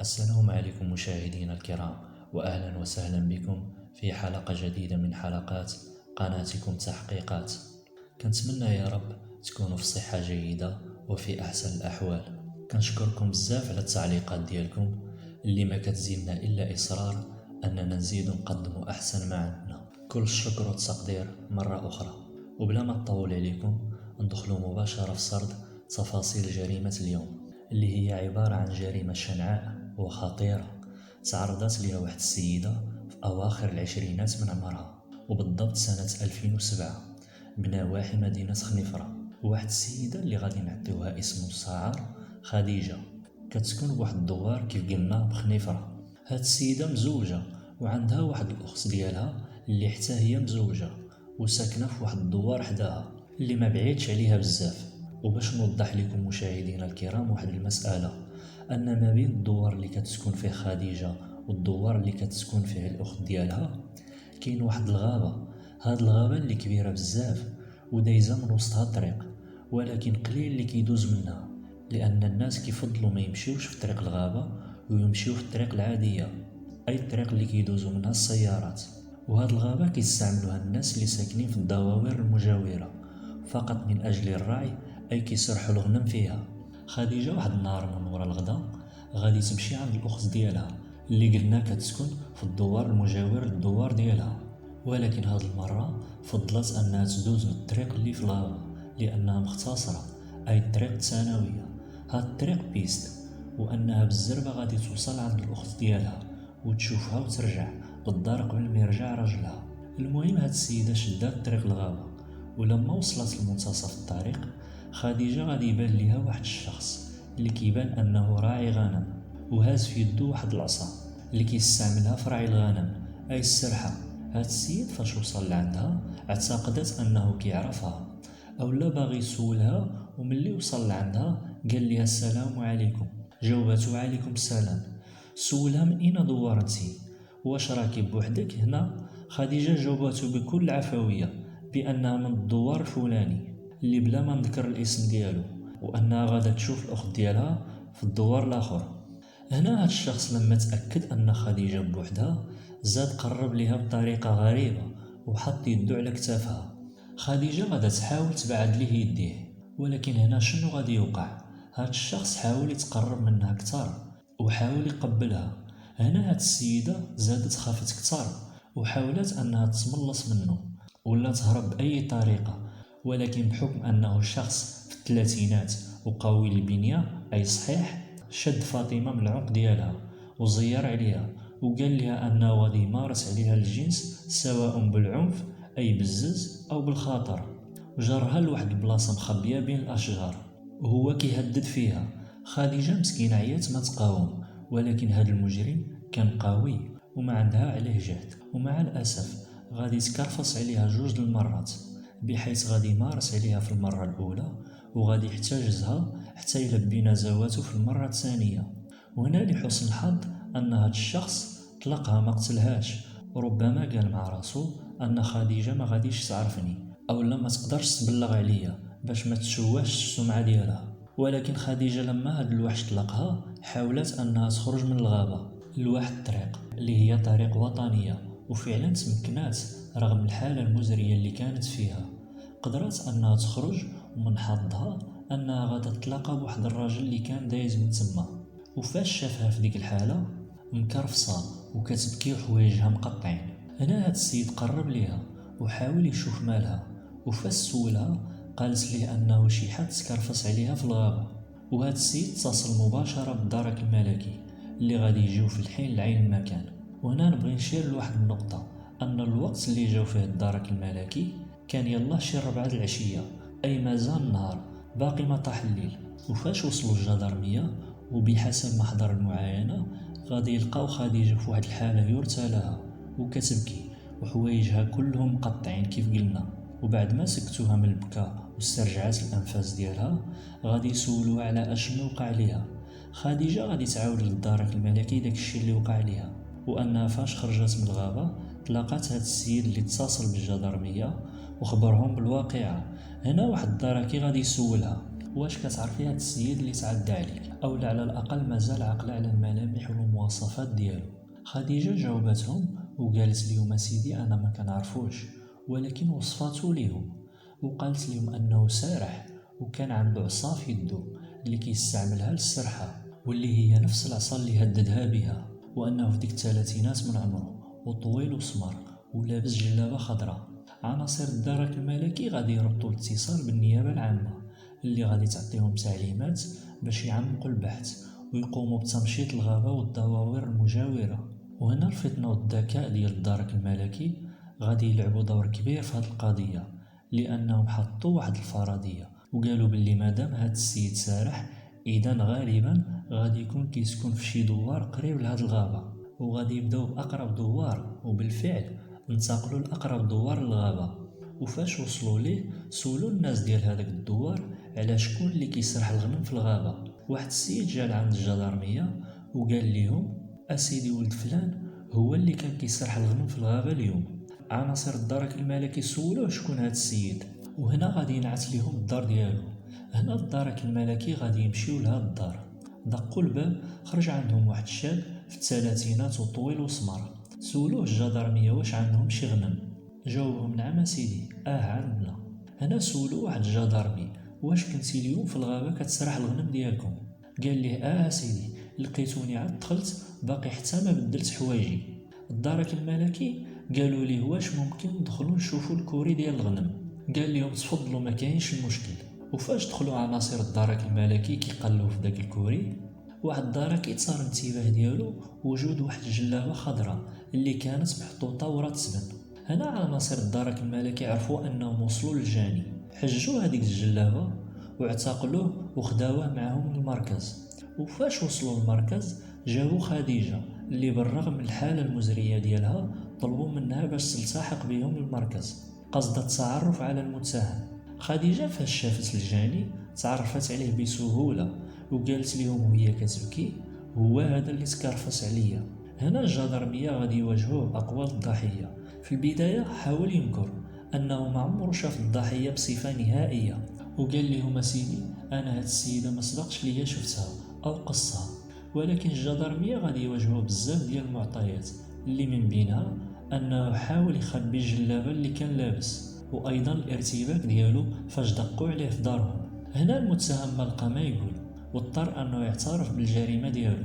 السلام عليكم مشاهدينا الكرام، وأهلا وسهلا بكم في حلقة جديدة من حلقات قناتكم تحقيقات. كنتمنى يا رب تكونوا في صحة جيدة وفي أحسن الأحوال. كنشكركم بزاف على التعليقات ديالكم اللي ما كتزيدنا إلا إصرار أننا نزيد نقدموا أحسن ما عندنا. كل الشكر والتقدير مرة أخرى. وبلا ما نطول عليكم ندخلوا مباشرة في سرد تفاصيل جريمة اليوم، اللي هي عبارة عن جريمة شنعاء وخطيرة تعرضت لها واحد السيدة في أواخر العشرينات من عمرها، وبالضبط سنة 2007 بنواحي مدينة خنيفرة. واحد السيدة اللي غادي نعطيوها اسم مستعار خديجة، كتسكن بواحد الدوار كيف قلنا بخنيفرة. هاد السيدة مزوجة وعندها واحد الأخت ديالها اللي حتى هي مزوجة وساكنة في واحد الدوار حداها اللي ما بعيدش عليها بزاف. وباش نوضح لكم مشاهدينا الكرام واحد المسألة، أن ما بين الدوار اللي كتسكن فيه خديجة والدوار اللي كتسكن فيه الأخت ديالها كاين واحد الغابة. هاد الغابة اللي كبيرة بزاف ودايزة من وسطها الطريق، ولكن قليل اللي كيدوز منها، لأن الناس كيفضلوا ما يمشيوش في طريق الغابة ويمشيو في الطريق العادية، أي الطريق اللي كيدوزوا منها السيارات. وهاد الغابة كيستعملوها الناس اللي ساكنين في الدواوير المجاورة فقط من أجل الرعي، أي كيسرحوا الغنم فيها. خديجة واحد النهار من ورا الغدا غادي تمشي عند الأخت ديالها اللي قلنا كتسكن في الدوار المجاور للدوار ديالها، ولكن هاد المرة فضلت أنها تدوز من الطريق اللي في الغابة لأنها مختصرة، أي الطريق الثانوية. هاد الطريق بيست، وأنها بالزربة غادي توصل عند الأخت ديالها وتشوفها وترجع للدار قبل ما يرجع راجلها. المهم هاد السيدة شدات طريق الغابة، ولما وصلت لمنتصف الطريق خديجة غادي يبان ليها واحد الشخص اللي كيبان أنه راعي غنم، وهاز في يدو واحد العصا اللي كيستعملها في رعي الغنم، أي السرحة. هاد السيد فاش وصل لعندها اعتقدت أنه كيعرفها أولا باغي يسولها، وملي وصل لعندها قال ليها السلام عليكم، جاوبته عليكم السلام. سولها من أين دورتي، واش راكي بوحدك هنا؟ خديجة جاوبته بكل عفوية بأنها من الدوار الفلاني اللي بلا ما نذكر الاسم ديالو، وأنها غادا تشوف الأخت ديالها في الدوار الآخر. هنا هاد الشخص لما تأكد أن خديجة بوحدها زاد قرب ليها بطريقة غريبة وحط يدو على كتافها. خديجة غادا تحاول تبعد ليه يديه، ولكن هنا شنو غادي يوقع؟ هاد الشخص حاول يتقرب منها كتر وحاول يقبلها. هنا هاد السيدة زادت خافت كتر وحاولت أنها تتملص منه ولا تهرب بأي طريقة، ولكن بحكم أنه شخص في الثلاثينات وقوي البنية أي صحيح، شد فاطمة من العنق ديالها وزير عليها وقال لها أنه غادي يمارس عليها الجنس سواء بالعنف أي بالزز أو بالخاطر، وجرها لواحد البلاصة مخبية بين الأشجار وهو كيهدد فيها. خديجة مسكينة عيات ما تقاوم، ولكن هذا المجرم كان قوي وما عندها عليه جهد، ومع الأسف غادي تكرفص عليها 2 المرات، بحيث غادي يمارس عليها في المرة الأولى وغادي يحتجزها حتى يلبي نزواته في المرة الثانية. وهنا لحسن الحظ أن هذا الشخص طلقها ما قتلهاش، وربما قال مع راسو أن خديجة ما غاديش تعرفني أو ما تقدرش تبلغ عليا باش ما تشوهش السمعة ديالها. ولكن خديجة لما هاد الوحش طلقها حاولت أنها تخرج من الغابة لواحد الطريق اللي هي طريق وطنية، وفعلا تمكنات رغم الحالة المزرية اللي كانت فيها. قدرت أنها تخرج، ومن حظها أنها غادا تتلاقى بواحد الراجل اللي كان دايز من تما، وفاش شافها في ديك الحالة مكرفصة وكتبكي وحوايجها مقطعين. هنا هاد السيد قرب ليها وحاول يشوف مالها، وفاش سولها قالت ليه أنه شي حد تكرفص عليها في الغابة. وهاد السيد اتصل مباشرة بالدرك الملكي اللي غادي يجيو في الحين لعين المكان. وهنا نبغي نشير لواحد النقطة، أن الوقت اللي جاو فيه الدرك الملكي كان يلا شي 4 العشية، أي مازال النهار باقي ما طاح الليل. وفاش وصلوا الجدرمية وبحسب محضر المعاينة غادي يلقاو خديجة في واحد الحالة يرثى لها وكتبكي وحوايجها كلهم مقطعين كيف قلنا. وبعد ما سكتوها من البكاء واسترجعت الأنفاس ديالها غادي يسولوها على اشنو وقع ليها. خديجة غادي تعاود للدرك الملكي داكشي اللي وقع ليها، وأنها فاش خرجت من الغابة تلاقات هاد السيد اللي اتصل بالجدرمية وخبرهم بالواقعة. هنا واحد الدركي غادي يسولها واش كتعرفي هاد السيد اللي تعدى عليك، او على الاقل مازال عاقله على الملامح المواصفات ديالو. خديجة جاوبتهم وقالت لهم اسيدي انا ما كنعرفوش، ولكن وصفاتو ليهم، وقالت لهم انه سارح وكان عنده عصا في يدو اللي كيستعملها للسرحة، واللي هي نفس العصا اللي هددها بها، وانه في ديك الثلاثينات من عمره وطويل وسمر ولابس جلابة خضراء. عناصر الدرك الملكي غادي يربطوا الاتصال بالنيابة العامة اللي غادي تعطيهم تعليمات باش يعمقوا البحث ويقوموا بتمشيط الغابة والدواوير المجاورة. وهنا الفطنة والذكاء ديال الدرك الملكي غادي يلعبوا دور كبير في هذه القضية، لأنهم حطوا واحد الفرضية وقالوا باللي مادام هاد السيد سارح إذن غالبا غادي يكون كيسكن في شي دوار قريب لهاد الغابة، وغادي يبداو بأقرب دوار، وبالفعل انتقلوا لأقرب دوار للغابة. وفاش وصلوا ليه سولوا الناس ديال هذاك الدوار على شكون اللي كيسرح الغنم في الغابة. واحد السيد جا عند الجدرمية وقال لهم اسيدي ولد فلان هو اللي كان كيسرح الغنم في الغابة اليوم. عناصر الدرك الملكي سولوه شكون هاد السيد، وهنا غادي ينعت لهم الدار ديالو. هنا الدرك الملكي غادي يمشيو لهاد الدار، دقوا الباب، خرج عندهم واحد الشاب في الثلاثينات وطويل وسمر. سولوه الجدرمية واش عندهم شي غنم، جاوبهم نعم سيدي عندنا. هنا سولوه واحد الجدرمي واش كنتي اليوم في الغابة كتسرح الغنم ديالكم، قال ليه سيدي لقيتوني عاد دخلت باقي حتى ما بدلت حوايجي. الدرك الملكي قالوا ليه واش ممكن ندخلوا نشوفوا الكوري ديال الغنم، قال لهم تفضلوا ما كاينش المشكل. وفاش دخلوا عناصر الدرك الملكي كيقلوا في داك الكوري، واحد الدرك يتصار الانتباه ديالو وجود واحد الجلابه خضراء اللي كانت محطوطه ورا التسبن. هنا عناصر الدرك الملكي عرفوا انهم وصلوا للجاني، حجوا هذيك الجلابه واعتقلوه وخداوه معهم للمركز. وفاش وصلوا للمركز جابوا خديجه اللي بالرغم من الحاله المزريه ديالها طلبوا منها باش تلتحق بهم للمركز قصد التعرف على المتهم. خديجه فاش شافت الجاني تعرفت عليه بسهوله وقالت لهم وهي كتبكي هو هذا اللي تكرفس عليا. هنا الجدرمية غادي يواجهوه بأقوال الضحية. في البداية حاول ينكر أنه ما عمره شاف الضحية بصفة نهائية، وقال لهم سيدي أنا هاد السيدة ما سبقش ليا شفتها أو قصها. ولكن الجدرمية غادي يواجهوه بزاف ديال المعطيات اللي من بينها أنه حاول يخبي الجلابة اللي كان لابس، وأيضا الارتباك ديالو فاش دقوا عليه في دارهم. هنا المتهم ما لقى ما يقول واضطر انه يعترف بالجريمه ديالو،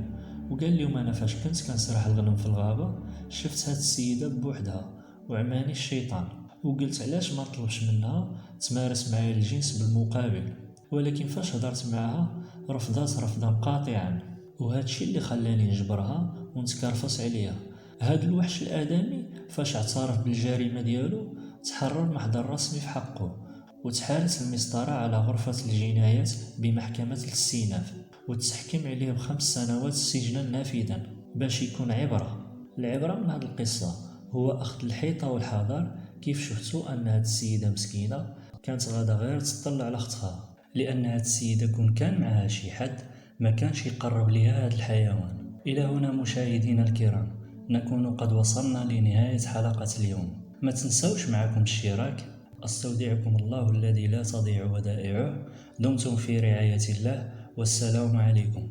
وقال لهم انا فاش كنت كنسرح الغنم في الغابه شفت هاد السيده بوحدها وعماني الشيطان، وقلت علاش ما طلبش منها تمارس معايا الجنس بالمقابل، ولكن فاش هضرت معها رفضت رفضا قاطعا، وهذا الشيء اللي خلاني نجبرها ونتكرفص عليها. هاد الوحش الادمي فاش اعترف بالجريمه ديالو تحرر محضر رسمي في حقه، وتحالت المسطرة على غرفة الجنايات بمحكمة الاستئناف وتحكم عليه ب5 سنوات سجنا نافذا باش يكون عبرة. العبرة من هذه القصة هو أخذ الحيطة والحذر. كيف شفتوا أن هذه السيدة مسكينة كانت غادا غير تطلع على أختها، لأن هذه السيدة كون كان معها شي حد ما كانش يقرب لها هذا الحيوان. إلى هنا مشاهدينا الكرام نكون قد وصلنا لنهاية حلقة اليوم. ما تنسوش معكم الاشتراك. أستودعكم الله الذي لا تضيع ودائعه. دمتم في رعاية الله والسلام عليكم.